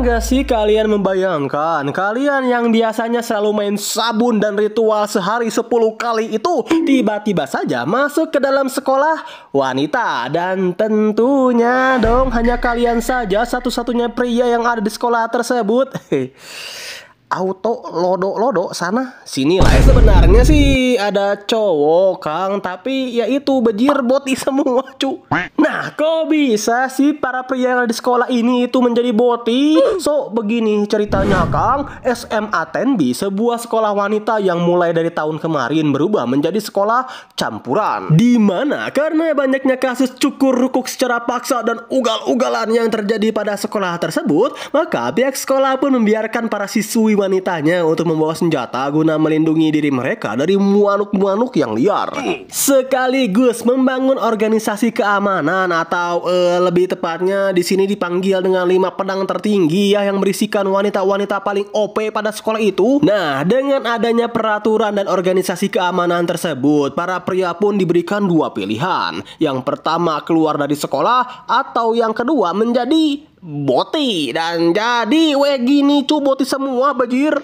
nggak sih kalian membayangkan, kalian yang biasanya selalu main sabun dan ritual sehari 10 kali itu tiba-tiba saja masuk ke dalam sekolah wanita. Dan tentunya dong hanya kalian saja satu-satunya pria yang ada di sekolah tersebut. Auto lodo sana sini lah. Sebenarnya sih ada cowok Kang, tapi ya itu bejir boti semua cu. Nah kok bisa sih para pria yang ada di sekolah ini itu menjadi boti? So begini ceritanya Kang, SMA Tenbi sebuah sekolah wanita yang mulai dari tahun kemarin berubah menjadi sekolah campuran. Dimana karena banyaknya kasus cukur rukuk secara paksa dan ugal-ugalan yang terjadi pada sekolah tersebut, maka pihak sekolah pun membiarkan para siswi wanitanya untuk membawa senjata guna melindungi diri mereka dari muanuk-muanuk yang liar. Sekaligus membangun organisasi keamanan atau lebih tepatnya di sini dipanggil dengan 5 pedang tertinggi ya yang berisikan wanita-wanita paling OP pada sekolah itu. Nah, dengan adanya peraturan dan organisasi keamanan tersebut, para pria pun diberikan 2 pilihan. Yang pertama keluar dari sekolah atau yang kedua menjadi boti. Dan jadi gini cu boti semua bajir.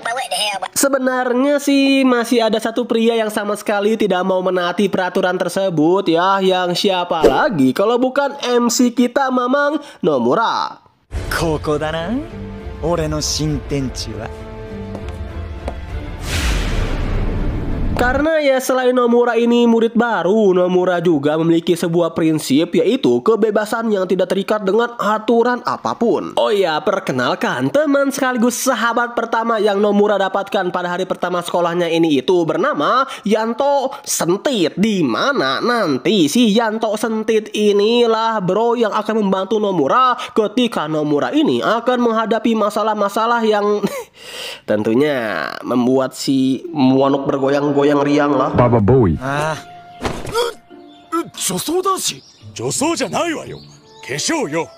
Sebenarnya sih masih ada satu pria yang sama sekali tidak mau menaati peraturan tersebut ya. Yang siapa lagi kalau bukan MC kita Mamang Nomura. Koko da na, ore no shintenchi wa. Karena ya selain Nomura ini murid baru, Nomura juga memiliki sebuah prinsip yaitu kebebasan yang tidak terikat dengan aturan apapun. Oh ya, perkenalkan teman sekaligus sahabat pertama yang Nomura dapatkan pada hari pertama sekolahnya ini itu bernama Yanto Sentit. Dimana nanti si Yanto Sentit inilah bro yang akan membantu Nomura ketika Nomura ini akan menghadapi masalah-masalah yang tentunya membuat si Muanuk bergoyang-goyang yang riang lah. Baba Bowie. Josou danshi? Josou janai wa yo. Keshou yo.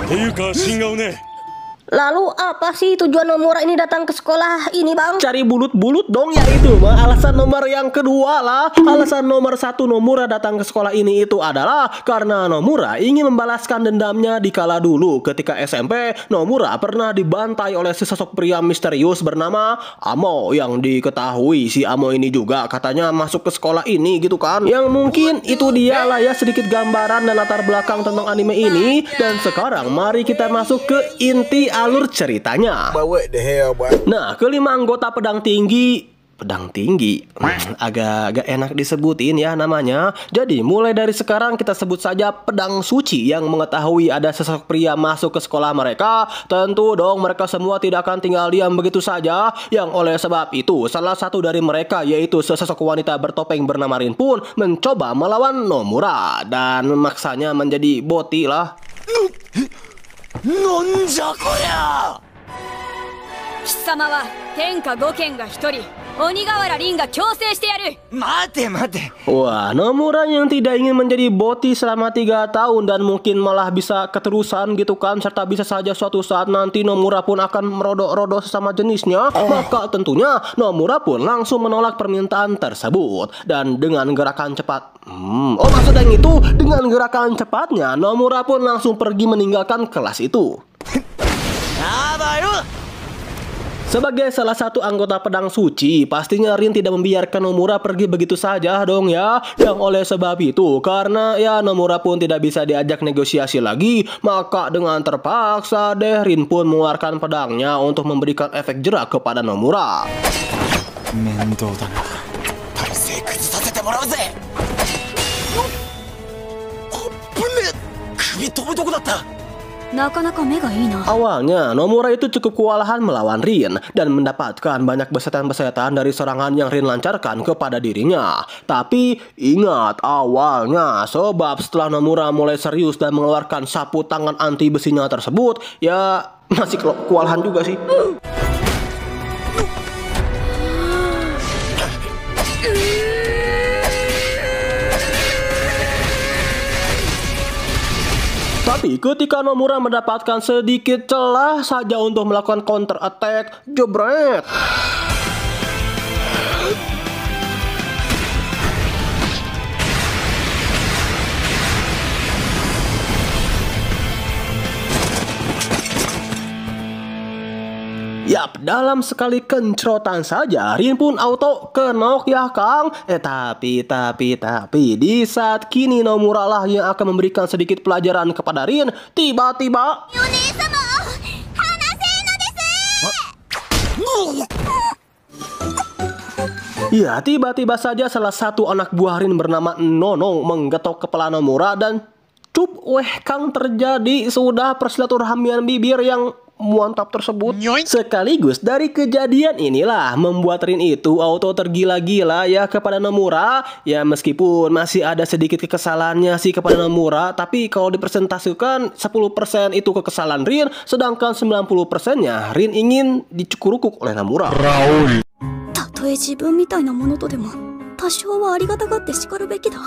Teyuka shingau ne. Lalu apa sih tujuan Nomura ini datang ke sekolah ini bang? Cari bulut-bulut dong ya itu mah. Alasan nomor yang kedua lah. Alasan nomor 1 Nomura datang ke sekolah ini itu adalah karena Nomura ingin membalaskan dendamnya di kala dulu ketika SMP. Nomura pernah dibantai oleh sesosok pria misterius bernama Amo. Yang diketahui si Amo ini juga katanya masuk ke sekolah ini gitu kan. Yang mungkin itu dia lah ya sedikit gambaran dan latar belakang tentang anime ini. Dan sekarang mari kita masuk ke inti alur ceritanya. Nah, kelima anggota pedang tinggi agak enak disebutin ya namanya. Jadi mulai dari sekarang kita sebut saja pedang suci yang mengetahui ada sesosok pria masuk ke sekolah mereka. Tentu dong mereka semua tidak akan tinggal diam begitu saja. Yang oleh sebab itu salah satu dari mereka yaitu sesosok wanita bertopeng bernama Rin pun mencoba melawan Nomura dan memaksanya menjadi boti lah. Nonja koya? 貴様は天下5県が1人、鬼瓦凛が強制してやる。 Mate. Wah, Nomura yang tidak ingin menjadi boti selama 3 tahun dan mungkin malah bisa keterusan gitu kan, serta bisa saja suatu saat nanti Nomura pun akan merodok-rodok sesama jenisnya. Maka tentunya Nomura pun langsung menolak permintaan tersebut. Dan dengan gerakan cepat maksudnya itu dengan gerakan cepatnya Nomura pun langsung pergi meninggalkan kelas itu. Sebagai salah satu anggota pedang suci, pastinya Rin tidak membiarkan Nomura pergi begitu saja dong ya. Yang oleh sebab itu, karena ya Nomura pun tidak bisa diajak negosiasi lagi, maka dengan terpaksa deh Rin pun mengeluarkan pedangnya untuk memberikan efek jerak kepada Nomura. Mendou da na. Taisei kuzusasete morau ze. Appune. Kubi tobu doko datta? Awalnya Nomura itu cukup kewalahan melawan Rin dan mendapatkan banyak besetan-besetan dari serangan yang Rin lancarkan kepada dirinya. Tapi ingat awalnya, sebab setelah Nomura mulai serius dan mengeluarkan sapu tangan anti besinya tersebut, ya masih kewalahan juga sih. Tapi ketika Nomura mendapatkan sedikit celah saja untuk melakukan counter attack, jebret. Yap, dalam sekali kencrotan saja Rin pun auto kenok ya Kang. Tapi di saat kini Nomura lah yang akan memberikan sedikit pelajaran kepada Rin, tiba-tiba ya, tiba-tiba saja salah satu anak buah Rin bernama Nono menggetok kepala Nomura dan cup Kang, terjadi sudah persilaturahmian bibir yang mantap tersebut. Sekaligus dari kejadian inilah membuat Rin itu auto tergila-gila ya kepada Nomura. Ya meskipun masih ada sedikit kekesalannya sih kepada Nomura, tapi kalau dipresentasikan 10% itu kekesalan Rin, sedangkan 90%-nya Rin ingin dicukurukuk oleh Nomura. たとえ自分みたいなものとでも多少はありがたがって叱るべきだ。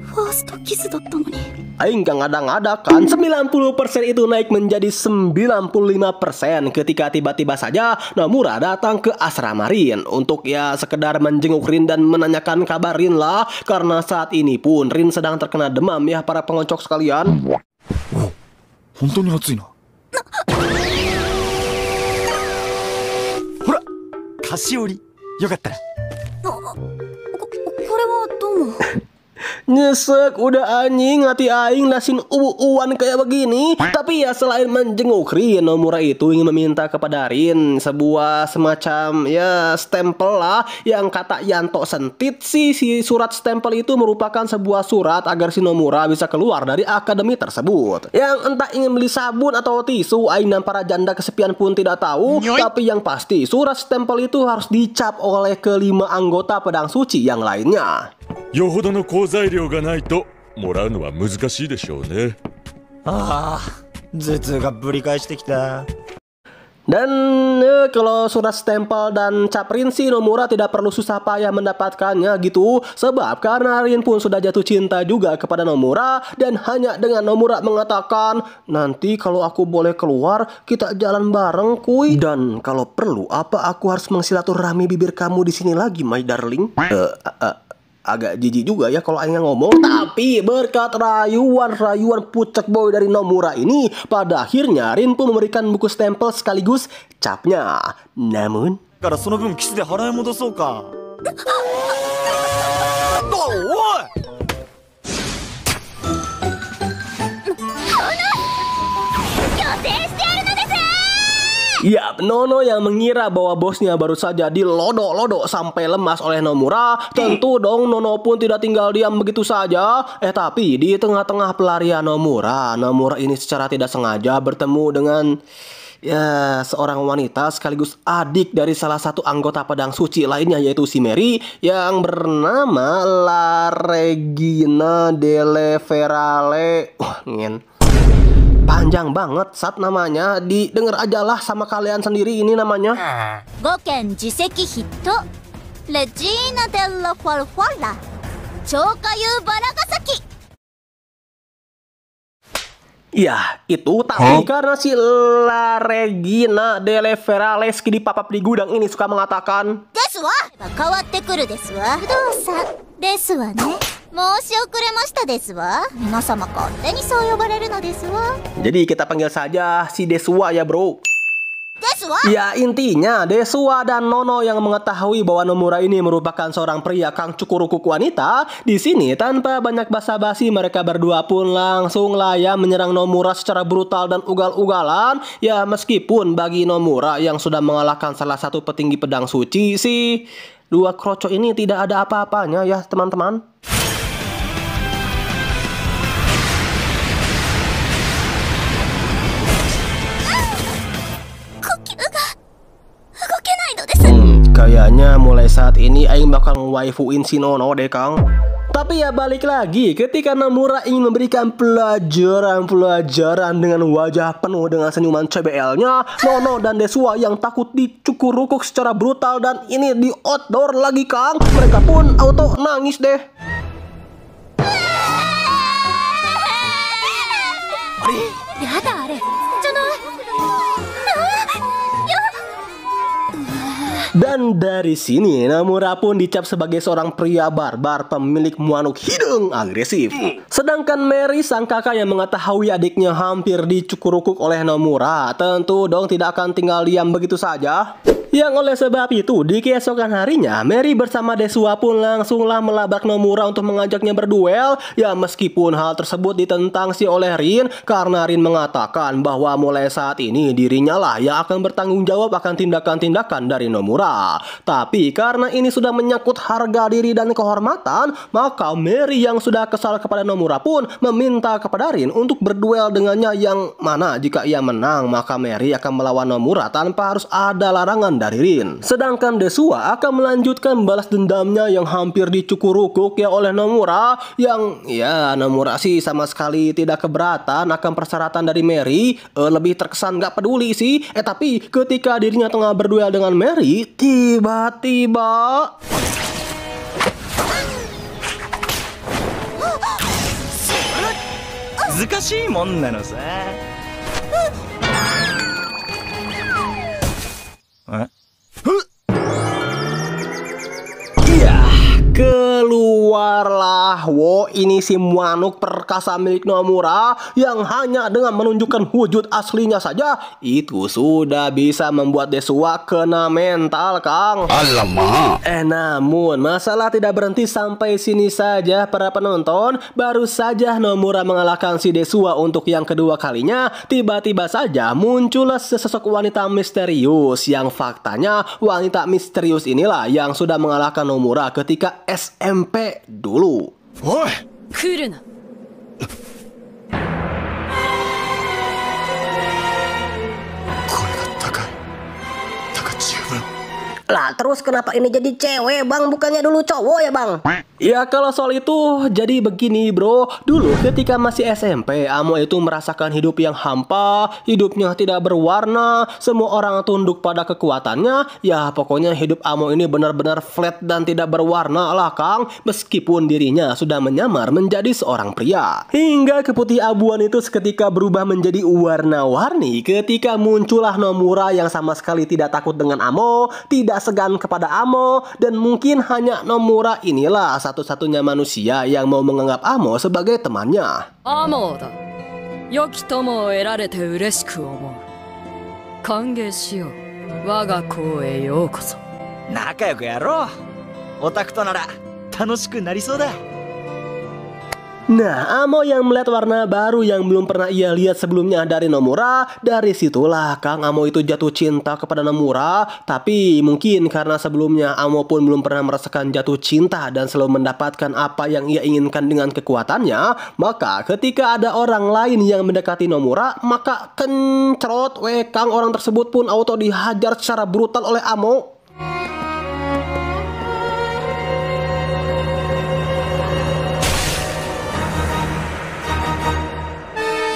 ファーストキスだったのに。Aing gak ngada-ngada kan, 90% itu naik menjadi 95% ketika tiba-tiba saja Nomura datang ke asrama Rin untuk ya sekedar menjenguk Rin dan menanyakan kabar Rin lah, karena saat ini pun Rin sedang terkena demam ya para pengocok sekalian. Hontou ni atsui na. Hora, kashiori. Yokatta. これはどうも。 Nyesek, udah anjing hati aing lasin uwan kayak begini. Tapi ya selain menjenguk Rin, Nomura itu ingin meminta kepada Rin sebuah semacam ya stempel lah, yang kata Yanto sentit sih si surat stempel itu merupakan sebuah surat agar si Nomura bisa keluar dari akademi tersebut. Yang entah ingin beli sabun atau tisu, aing dan para janda kesepian pun tidak tahu. Tapi yang pasti surat stempel itu harus dicap oleh kelima anggota pedang suci yang lainnya. よほどの好材料がないともらうのは難しいでしょうね。ああ、頭痛がぶり返してきた。 Dan kalau surat stempel dan cap Rin sih Nomura tidak perlu susah payah mendapatkannya gitu. Sebab karena Rin pun sudah jatuh cinta juga kepada Nomura. Dan hanya dengan Nomura mengatakan, nanti kalau aku boleh keluar kita jalan bareng kuy. Dan kalau perlu apa aku harus mensilaturahmi bibir kamu di sini lagi my darling. Agak jijik juga ya kalau aing ngomong. Tapi berkat rayuan pucek boy dari Nomura ini, pada akhirnya Rin pun memberikan buku stempel sekaligus capnya. Namun だからその分キスで払い戻そうか。おい！ Ya, Nono yang mengira bahwa bosnya baru saja dilodok-lodok sampai lemas oleh Nomura. Tentu dong Nono pun tidak tinggal diam begitu saja. Tapi di tengah-tengah pelarian Nomura ini secara tidak sengaja bertemu dengan ya seorang wanita sekaligus adik dari salah satu anggota pedang suci lainnya, yaitu si Mary yang bernama La Regina delle Ferale. Wah, ngin. Panjang banget saat namanya, didengar aja lah sama kalian sendiri ini namanya. 5件自責ヒットレジーナ・デッラ・ファルファラ超歌優バラガサキ。 Ya, itu tapi karena si La Regina delle Ferales di papap di gudang ini suka mengatakan ですわ変わってくるですわ不動産ですわね申し遅れましたですわ皆様勝手にそう呼ばれるのですわ Jadi kita panggil saja si Deswa ya bro. ですわ Ya intinya Deswa dan Nono yang mengetahui bahwa Nomura ini merupakan seorang pria kang cukurukuk wanita. Di sini tanpa banyak basa-basi mereka berdua pun langsung lah ya menyerang Nomura secara brutal dan ugal-ugalan. Ya meskipun bagi Nomura yang sudah mengalahkan salah satu petinggi pedang suci sih, dua kroco ini tidak ada apa-apanya ya teman-teman. Kayaknya mulai saat ini Aing bakal waifuin si Nono deh Kang. Tapi ya balik lagi, ketika Nomura ingin memberikan pelajaran dengan wajah penuh dengan senyuman CBL-nya, Nono dan Deswa yang takut dicukurukuk secara brutal dan ini di outdoor lagi Kang, mereka pun auto nangis deh.やだあれじゃない Dan dari sini Nomura pun dicap sebagai seorang pria barbar pemilik muanuk hidung agresif. Sedangkan Mary sang kakak yang mengetahui adiknya hampir dicukurukuk oleh Nomura tentu dong tidak akan tinggal diam begitu saja. Yang oleh sebab itu di keesokan harinya Mary bersama Desua pun langsunglah melabrak Nomura untuk mengajaknya berduel. Ya meskipun hal tersebut ditentang sih oleh Rin karena Rin mengatakan bahwa mulai saat ini dirinya lah yang akan bertanggung jawab akan tindakan-tindakan dari Nomura. Tapi karena ini sudah menyangkut harga diri dan kehormatan, maka Mary yang sudah kesal kepada Nomura pun meminta kepada Rin untuk berduel dengannya, yang mana jika ia menang maka Mary akan melawan Nomura tanpa harus ada larangan dari Rin. Sedangkan Desua akan melanjutkan balas dendamnya yang hampir dicukurukuk ya oleh Nomura, yang ya Nomura sih sama sekali tidak keberatan akan persyaratan dari Mary. Lebih terkesan gak peduli sih. Tapi ketika dirinya tengah berduel dengan Mary, tiba-tiba 難しいもんなのさ。iya, keluarlah ini si muanuk perkasa milik Nomura yang hanya dengan menunjukkan wujud aslinya saja itu sudah bisa membuat Desua kena mental, Kang. Alamak. Namun masalah tidak berhenti sampai sini saja para penonton. Baru saja Nomura mengalahkan si Desua untuk yang kedua kalinya, tiba-tiba saja muncullah sesosok wanita misterius yang faktanya wanita misterius inilah yang sudah mengalahkan Nomura ketika SMP dulu. おい、来るな。Lah terus kenapa ini jadi cewek bang? Bukannya dulu cowok ya bang? Ya kalau soal itu jadi begini bro. Dulu ketika masih SMP, Amo itu merasakan hidup yang hampa. Hidupnya tidak berwarna. Semua orang tunduk pada kekuatannya. Ya pokoknya hidup Amo ini benar-benar flat dan tidak berwarna lah Kang. Meskipun dirinya sudah menyamar menjadi seorang pria. Hingga keputih abuan itu seketika berubah menjadi warna-warni ketika muncullah Nomura yang sama sekali tidak takut dengan Amo, tidak segan kepada Amo, dan mungkin hanya Nomura inilah satu-satunya manusia yang mau menganggap Amo sebagai temannya. アモだ。良き友を得られて嬉しく思う。歓迎しよう。我が校へようこそ。仲良くやろう。オタクとなら楽しくなりそうだ。 Nah, Amo yang melihat warna baru yang belum pernah ia lihat sebelumnya dari Nomura, dari situlah Kang Amo itu jatuh cinta kepada Nomura. Tapi mungkin karena sebelumnya Amo pun belum pernah merasakan jatuh cinta dan selalu mendapatkan apa yang ia inginkan dengan kekuatannya, maka ketika ada orang lain yang mendekati Nomura, maka kencrot Kang orang tersebut pun auto dihajar secara brutal oleh Amo.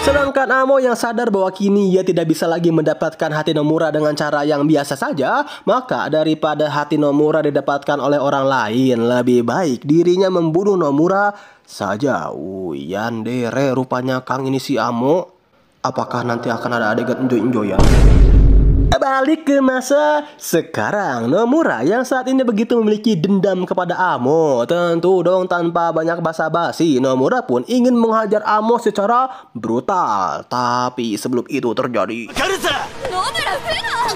Sedangkan Amo yang sadar bahwa kini ia tidak bisa lagi mendapatkan hati Nomura dengan cara yang biasa saja, maka daripada hati Nomura didapatkan oleh orang lain, lebih baik dirinya membunuh Nomura saja. Yandere rupanya Kang ini si Amo. Apakah nanti akan ada adegan enjoy-enjoy ya? Balik ke masa sekarang, Nomura yang saat ini begitu memiliki dendam kepada Amo. Tentu dong tanpa banyak basa-basi, Nomura pun ingin menghajar Amo secara brutal. Tapi sebelum itu terjadi, 野村フェナ。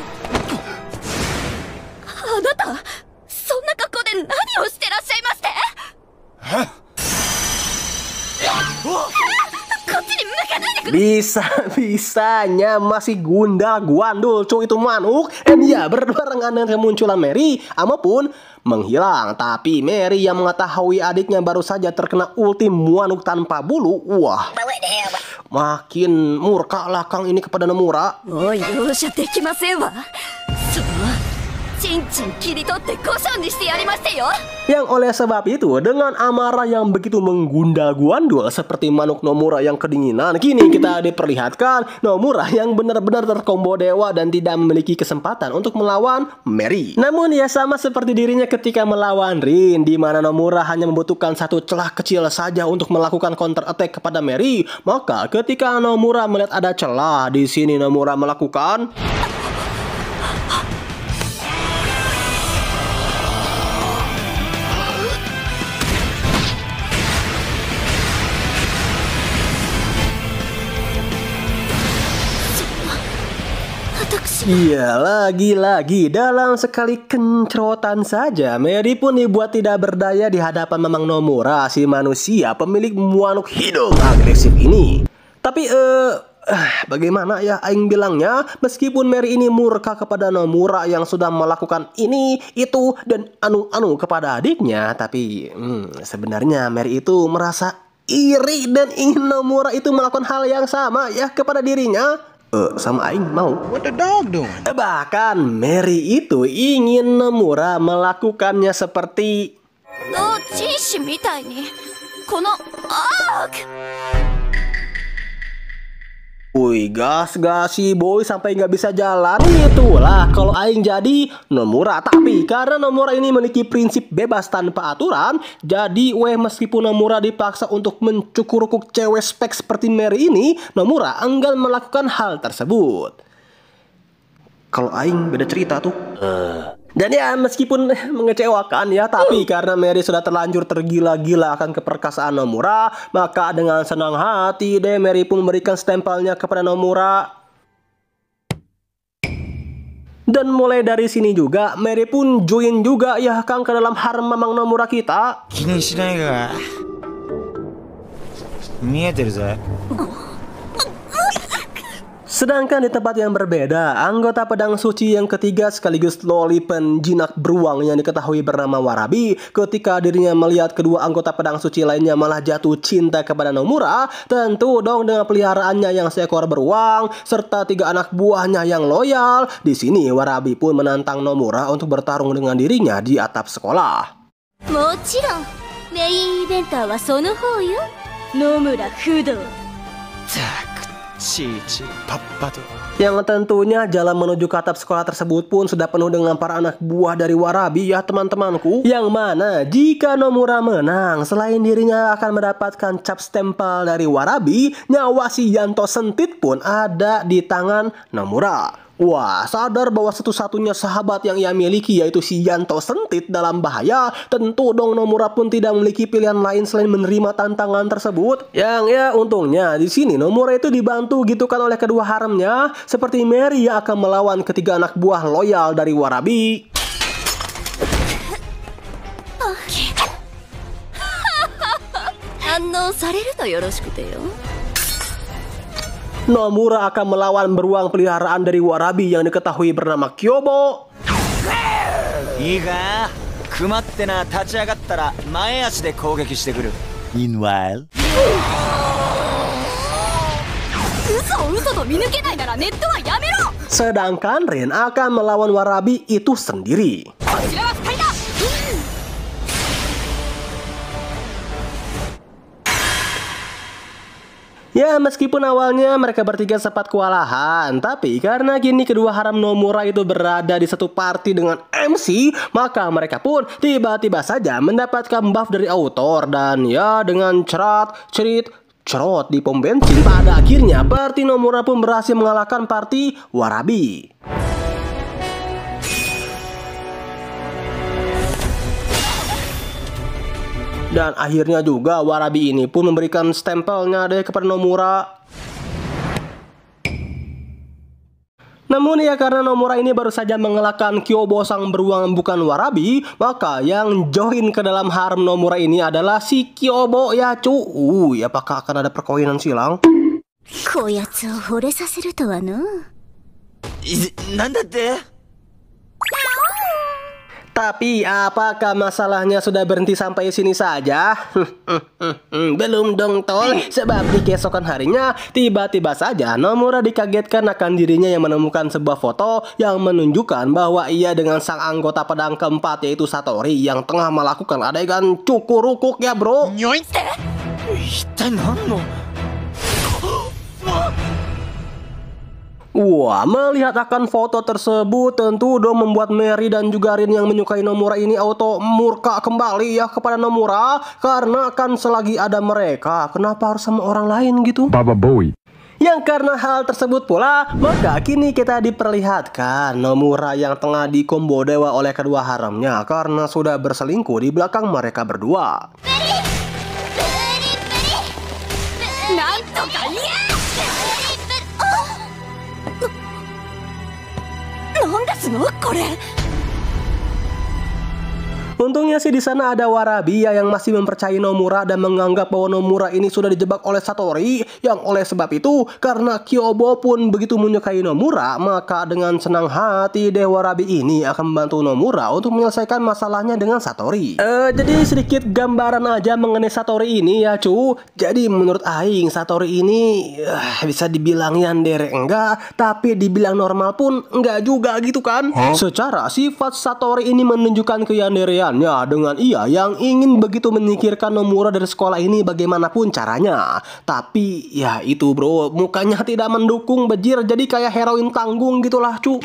あなた、そんな格好で何をしてらっしゃいまして。こっちに向かないでください。 bisa-bisanya masih gundal-guandul cuy itu manuk. Dan ya berbarengan dengan kemunculan Mary, Amo pun menghilang. Tapi Mary yang mengetahui adiknya baru saja terkena ulti muanuk tanpa bulu, wah makin murka lah Kang ini kepada Nomura. もう容赦できませんわ。そのちんちん切り取って胡椒にしてやりましてよ。 Yang oleh sebab itu, dengan amarah yang begitu menggundal-guandul seperti manuk Nomura yang kedinginan, kini kita diperlihatkan Nomura yang benar-benar terkombo dewa dan tidak memiliki kesempatan untuk melawan Mary. Namun ya sama seperti dirinya ketika melawan Rin, di mana Nomura hanya membutuhkan satu celah kecil saja untuk melakukan counter attack kepada Mary. Maka ketika Nomura melihat ada celah, di sini Nomura melakukan Iya, lagi-lagi dalam sekali kencrotan saja Mary pun dibuat tidak berdaya di hadapan Mamang Nomura, si manusia pemilik muanuk hidung agresif ini. Tapi bagaimana ya aing bilangnya, meskipun Mary ini murka kepada Nomura yang sudah melakukan ini, itu, dan anu-anu kepada adiknya, tapi sebenarnya Mary itu merasa iri dan ingin Nomura itu melakukan hal yang sama ya kepada dirinya. Sama aing mau. What the dog doing? Bahkan Mary itu ingin Nomura melakukannya seperti Wih, gas si boy sampai nggak bisa jalan. Itulah kalau aing jadi Nomura. Tapi karena Nomura ini memiliki prinsip bebas tanpa aturan, jadi meskipun Nomura dipaksa untuk mencukur-ukuk cewek spek seperti Mary ini, Nomura enggan melakukan hal tersebut. Kalau aing beda cerita tuh. Dan ya meskipun mengecewakan ya, tapi karena Mary sudah terlanjur tergila-gila akan keperkasaan Nomura, maka dengan senang hati deh Mary pun memberikan stempelnya kepada Nomura. Dan mulai dari sini juga Mary pun join juga ya Kang ke dalam harem Mamang Nomura kita. Gini shinai ga. Mieteru zo. Sedangkan di tempat yang berbeda, anggota pedang suci yang ketiga sekaligus loli penjinak beruang yang diketahui bernama Warabi, ketika dirinya melihat kedua anggota pedang suci lainnya malah jatuh cinta kepada Nomura, tentu dong dengan peliharaannya yang seekor beruang serta 3 anak buahnya yang loyal. Di sini Warabi pun menantang Nomura untuk bertarung dengan dirinya di atap sekolah. Mochiron, main event wa sono hou yo. Nomura Fudo. Yang tentunya jalan menuju ke atap sekolah tersebut pun sudah penuh dengan para anak buah dari Warabi ya teman-temanku. Yang mana jika Nomura menang, selain dirinya akan mendapatkan cap stempel dari Warabi, nyawa si Yanto Sentit pun ada di tangan Nomura. Wah, sadar bahwa satu-satunya sahabat yang ia miliki yaitu si Yanto Sentit dalam bahaya, tentu dong Nomura pun tidak memiliki pilihan lain selain menerima tantangan tersebut. Yang ya untungnya di sini Nomura itu dibantu gitu kan oleh kedua haremnya, seperti Mary yang akan melawan ketiga anak buah loyal dari Warabi. Nomura akan melawan beruang peliharaan dari Warabi yang diketahui bernama Kyobo. Iga, kumatte na tachiagatta ra mae ashi de kougeki shite kuru. Meanwhile, sedangkan Rin akan melawan Warabi itu sendiri. Ya meskipun awalnya mereka bertiga sempat kewalahan, tapi karena kini kedua harem Nomura itu berada di satu party dengan MC, maka mereka pun tiba-tiba saja mendapatkan buff dari autor. Dan ya dengan cerot di pom bensin, pada akhirnya party Nomura pun berhasil mengalahkan party Warabi. Dan akhirnya juga Warabi ini pun memberikan stempelnya deh kepada Nomura. Namun ya karena Nomura ini baru saja mengalahkan Kyobo sang beruang bukan Warabi, maka yang join ke dalam harem Nomura ini adalah si Kyobo ya cu. Apakah akan ada perkawinan silang? Koyatsu o hore saseru to wa no. nandatte? Tapi apakah masalahnya sudah berhenti sampai sini saja? Belum dong tol, sebab di keesokan harinya tiba-tiba saja Nomura dikagetkan akan dirinya yang menemukan sebuah foto yang menunjukkan bahwa ia dengan sang anggota pedang keempat yaitu Satori yang tengah melakukan adegan cukur-ukuk ya bro. Wah, melihat akan foto tersebut tentu dong membuat Mary dan juga Rin yang menyukai Nomura ini auto murka kembali ya kepada Nomura. Karena kan selagi ada mereka, kenapa harus sama orang lain gitu? Baba Bowie. Yang karena hal tersebut pula, maka kini kita diperlihatkan Nomura yang tengah dikombo dewa oleh kedua haremnya karena sudah berselingkuh di belakang mereka berdua. すのこれ。 Untungnya sih di sana ada Warabi yang masih mempercayai Nomura dan menganggap bahwa Nomura ini sudah dijebak oleh Satori. Yang oleh sebab itu, karena Kyobo pun begitu menyukai Nomura, maka dengan senang hati Dewa Warabi ini akan membantu Nomura untuk menyelesaikan masalahnya dengan Satori. Jadi sedikit gambaran aja mengenai Satori ini ya cu. Jadi menurut Aing, Satori ini bisa dibilang yandere enggak, tapi dibilang normal pun enggak juga gitu kan. Secara sifat Satori ini menunjukkan keyanderean dengan ia yang ingin begitu menyingkirkan Nomura dari sekolah ini bagaimanapun caranya. Tapi ya itu bro, mukanya tidak mendukung bejir, jadi kayak heroin tanggung gitulah cu.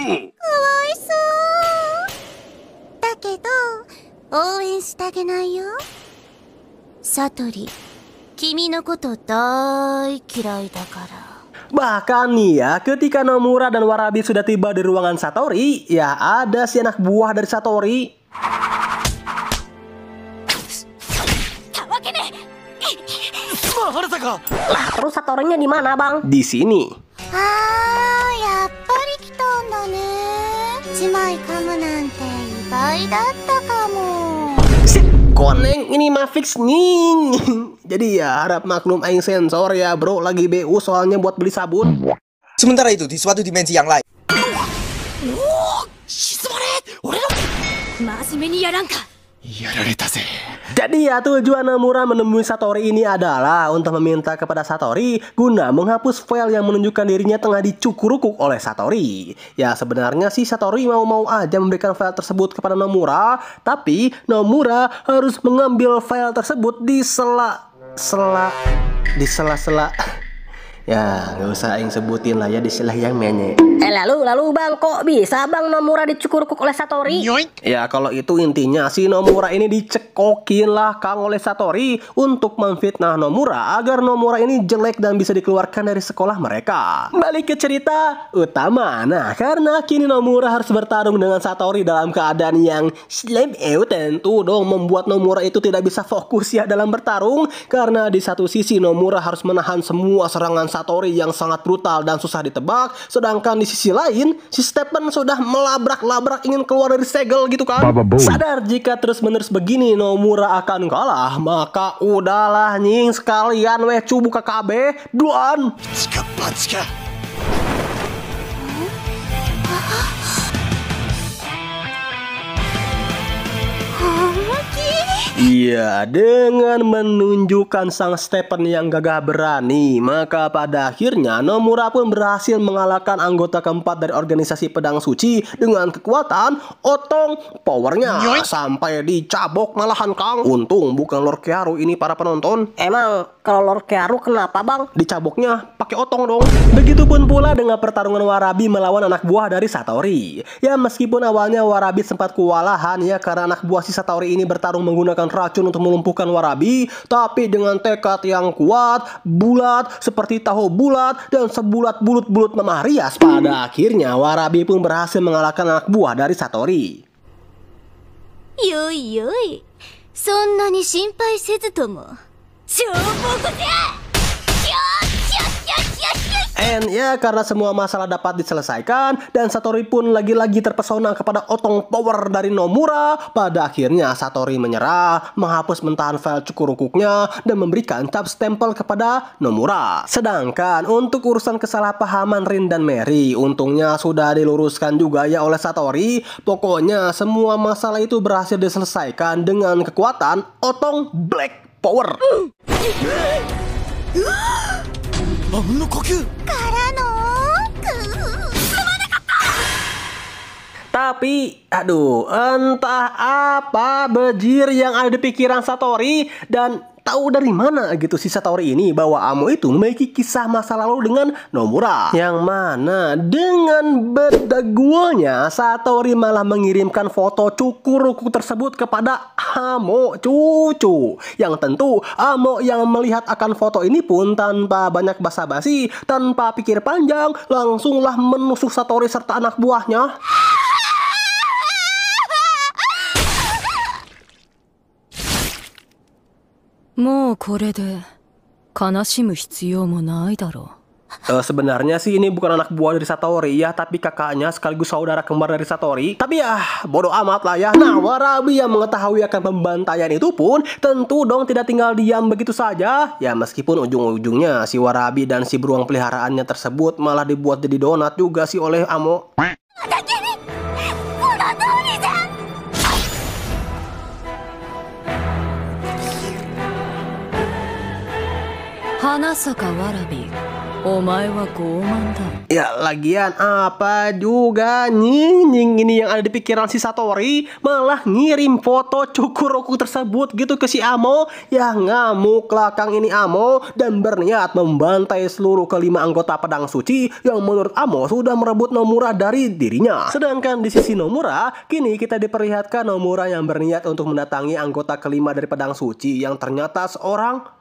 Bahkan nih ya, ketika Nomura dan Warabi sudah tiba di ruangan Satori, ya ada si anak buah dari Satori. Lah, terus Satorinya di mana, Bang? Di sini. Koneng ini mah fix ning. Jadi ya harap maklum Aing sensor ya bro, lagi BU soalnya buat beli sabun. Sementara itu di suatu dimensi yang lain. Jadi ya tujuan Nomura menemui Satori ini adalah untuk meminta kepada Satori guna menghapus file yang menunjukkan dirinya tengah dicukurukuk oleh Satori. Ya sebenarnya sih Satori mau-mau aja memberikan file tersebut kepada Nomura, tapi Nomura harus mengambil file tersebut di sela-sela. Ya gak usah Aing sebutin lah ya, di sela yang menye. Lalu Bang, kok bisa Bang Nomura dicukurukuk oleh Satori? Ya kalau itu intinya si Nomura ini dicekokin lah Kang oleh Satori untuk memfitnah Nomura agar Nomura ini jelek dan bisa dikeluarkan dari sekolah mereka. Balik ke cerita utama. Nah karena kini Nomura harus bertarung dengan Satori dalam keadaan yang slam tentu dong membuat Nomura itu tidak bisa fokus ya dalam bertarung. Karena di satu sisi Nomura harus menahan semua serangan Satori yang sangat brutal dan susah ditebak, sedangkan di sisi lain si Stephen sudah melabrak-labrak ingin keluar dari segel gitu kan. Sadar jika terus-menerus begini Nomura akan kalah, maka udahlah nying sekalian weh cu buka KB duan. Iya, dengan menunjukkan sang Stephen yang gagah berani, maka pada akhirnya Nomura pun berhasil mengalahkan anggota keempat dari organisasi Pedang Suci dengan kekuatan otong powernya sampai dicabok malahan Kang. Untung bukan Lord Kearu ini para penonton. Emang kalau Lord Kearu kenapa Bang? Dicaboknya pakai otong dong. Begitupun pula dengan pertarungan Warabi melawan anak buah dari Satori. Ya meskipun awalnya Warabi sempat kewalahan ya karena anak buah si Satori ini bertarung menggunakan racun untuk melumpuhkan Warabi, tapi dengan tekad yang kuat, bulat seperti tahu bulat dan sebulat bulut-bulut Mamah Rias, pada akhirnya Warabi pun berhasil mengalahkan anak buah dari Satori. Yoi, そんなに心配せずとも超僕じゃ。 And ya karena semua masalah dapat diselesaikan dan Satori pun lagi-lagi terpesona kepada otong power dari Nomura, pada akhirnya Satori menyerah, menghapus mentahan file cukurukuknya dan memberikan cap stempel kepada Nomura. Sedangkan untuk urusan kesalahpahaman Rin dan Mary, untungnya sudah diluruskan juga ya oleh Satori. Pokoknya semua masalah itu berhasil diselesaikan dengan kekuatan otong black power. Tapi, aduh, entah apa bejir yang ada di pikiran Satori dan tahu dari mana gitu si Satori ini bahwa Amo itu memiliki kisah masa lalu dengan Nomura. Yang mana dengan bedagulnya Satori malah mengirimkan foto cukurukuk tersebut kepada Amo cucu. Yang tentu Amo yang melihat akan foto ini pun tanpa banyak basa-basi, tanpa pikir panjang, langsunglah menusuk Satori serta anak buahnya. Mau これで悲しむ必要もないだろう。Sebenarnya sih ini bukan anak buah dari Satori ya, tapi kakaknya sekaligus saudara kembar dari Satori. Tapi ya bodoh amat lah ya. Nah, Warabi yang mengetahui akan pembantaian itu pun tentu dong tidak tinggal diam begitu saja. Ya meskipun ujung-ujungnya si Warabi dan si beruang peliharaannya tersebut malah dibuat jadi donat juga sih oleh Amo. Hanasaka Warabi, omae wa goman da. Ya lagian apa juga nying ini yang ada di pikiran si Satori, malah ngirim foto Cukuroku tersebut gitu ke si Amo. Ya ngamuk lakang ini Amo dan berniat membantai seluruh kelima anggota pedang suci yang menurut Amo sudah merebut Nomura dari dirinya. Sedangkan di sisi Nomura, kini kita diperlihatkan Nomura yang berniat untuk mendatangi anggota kelima dari pedang suci yang ternyata seorang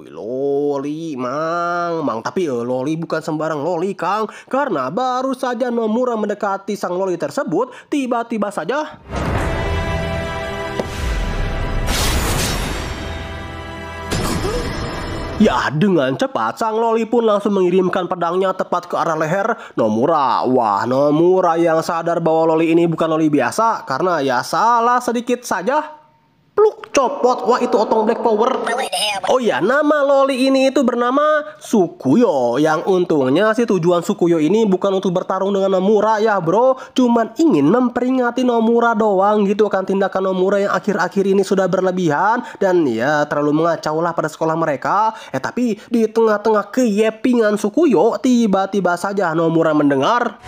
loli, Mang. Tapi loli bukan sembarang loli, Kang. Karena baru saja Nomura mendekati sang loli tersebut, tiba-tiba saja ya, dengan cepat sang loli pun langsung mengirimkan pedangnya tepat ke arah leher Nomura. Wah, Nomura yang sadar bahwa loli ini bukan loli biasa karena ya salah sedikit saja pluk, copot. Wah, itu otong black power. Oh ya, nama loli ini itu bernama Sukuyo. Yang untungnya sih tujuan Sukuyo ini bukan untuk bertarung dengan Nomura ya bro, cuman ingin memperingati Nomura doang gitu kan. Tindakan Nomura yang akhir-akhir ini sudah berlebihan dan ya terlalu mengacau lah pada sekolah mereka. Tapi di tengah-tengah keyepingan Sukuyo, tiba-tiba saja Nomura mendengar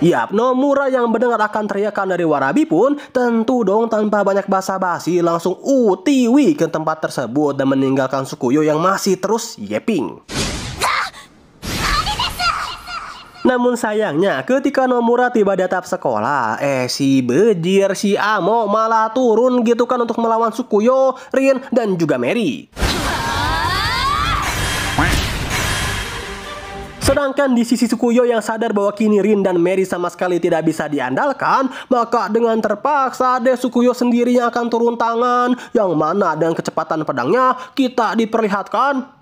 yap, Nomura yang mendengar akan teriakan dari Warabi pun tentu dong tanpa banyak basa-basi langsung utiwi ke tempat tersebut dan meninggalkan Sukuyo yang masih terus yeping. Namun sayangnya ketika Nomura tiba di atap sekolah, si bejir si Amo malah turun gitu kan untuk melawan Sukuyo, Rin dan juga Mary. Sedangkan di sisi Sukuyo yang sadar bahwa kini Rin dan Mary sama sekali tidak bisa diandalkan, maka dengan terpaksa deh Sukuyo sendiri yang akan turun tangan, yang mana dengan kecepatan pedangnya kita diperlihatkan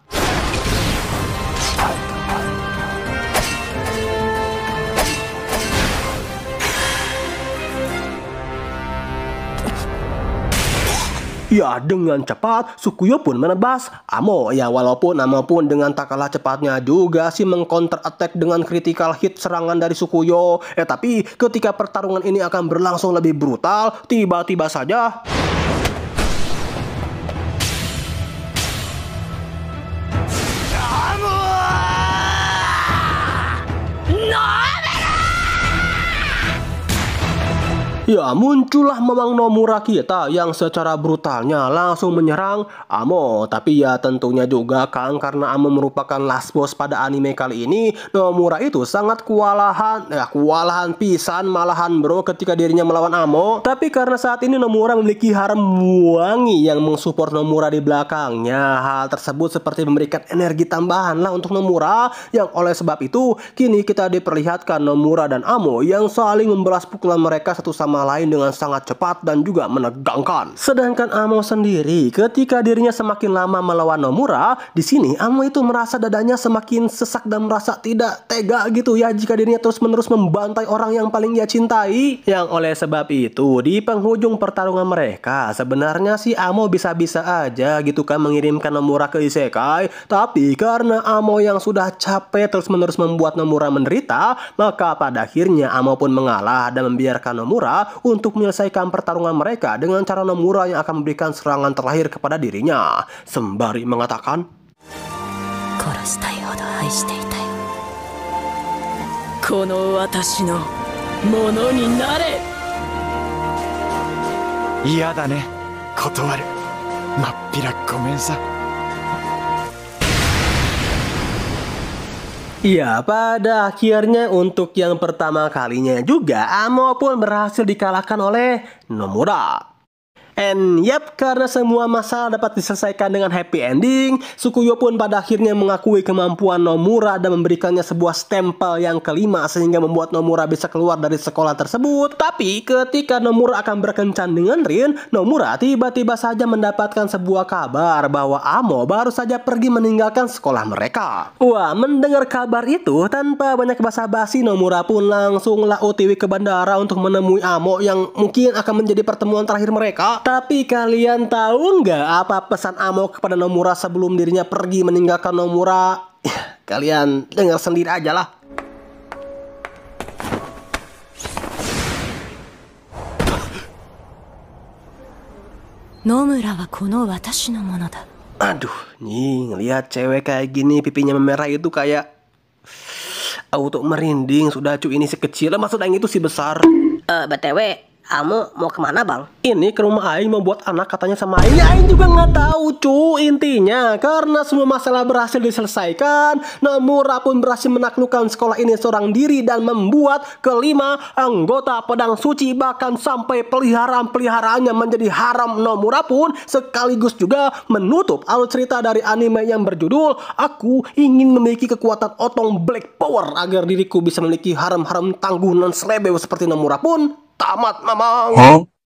ya, dengan cepat Sukuyo pun menebas Amo. Ya walaupun Amo pun dengan tak kalah cepatnya juga sih mengcounter attack dengan critical hit serangan dari Sukuyo. Tapi ketika pertarungan ini akan berlangsung lebih brutal, tiba-tiba saja ya muncullah Mamang Nomura kita yang secara brutalnya langsung menyerang Amo. Tapi ya tentunya juga Kang, karena Amo merupakan last boss pada anime kali ini, Nomura itu sangat kewalahan. Kewalahan pisan malahan bro ketika dirinya melawan Amo. Tapi karena saat ini Nomura memiliki harem wangi yang mensupport Nomura di belakangnya, hal tersebut seperti memberikan energi tambahan lah untuk Nomura. Yang oleh sebab itu kini kita diperlihatkan Nomura dan Amo yang saling membalas pukulan mereka satu sama lain dengan sangat cepat dan juga menegangkan. Sedangkan Amo sendiri ketika dirinya semakin lama melawan Nomura, di sini Amo itu merasa dadanya semakin sesak dan merasa tidak tega gitu ya jika dirinya terus-menerus membantai orang yang paling ia cintai. Yang oleh sebab itu di penghujung pertarungan mereka sebenarnya si Amo bisa-bisa aja gitu kan mengirimkan Nomura ke isekai, tapi karena Amo yang sudah capek terus-menerus membuat Nomura menderita, maka pada akhirnya Amo pun mengalah dan membiarkan Nomura untuk menyelesaikan pertarungan mereka dengan cara Nomura yang akan memberikan serangan terakhir kepada dirinya, sembari mengatakan, Kono watashi no mono ni nare. Iya da ne, kotowaru. Mappirak gomen sa. Ya, pada akhirnya untuk yang pertama kalinya juga Amo pun berhasil dikalahkan oleh Nomura. And yap, karena semua masalah dapat diselesaikan dengan happy ending, Sukuyo pun pada akhirnya mengakui kemampuan Nomura dan memberikannya sebuah stempel yang kelima sehingga membuat Nomura bisa keluar dari sekolah tersebut. Tapi ketika Nomura akan berkencan dengan Rin, Nomura tiba-tiba saja mendapatkan sebuah kabar bahwa Amo baru saja pergi meninggalkan sekolah mereka. Wah, mendengar kabar itu, tanpa banyak basa-basi Nomura pun langsunglah OTW ke bandara untuk menemui Amo yang mungkin akan menjadi pertemuan terakhir mereka. Tapi kalian tahu nggak apa pesan Amo kepada Nomura sebelum dirinya pergi meninggalkan Nomura? Kalian dengar sendiri aja lah. Nomura wa kono watashi no mono da. Aduh, nih ngelihat cewek kayak gini pipinya memerah itu kayak auto merinding. Sudah cu, ini si kecil, maksud yang itu si besar. BTW, kamu mau kemana bang? Ini ke rumah Aing mau buat anak katanya sama Aing. Ya, Aing juga nggak tahu cu. Intinya karena semua masalah berhasil diselesaikan, Nomura pun berhasil menaklukkan sekolah ini seorang diri dan membuat kelima anggota pedang suci, bahkan sampai peliharaan-peliharaannya menjadi haram. Nomura pun sekaligus juga menutup alur cerita dari anime yang berjudul Aku Ingin Memiliki Kekuatan Otong Black Power agar diriku bisa memiliki haram-haram tangguh non selebeo seperti Nomura pun tamat, mamang.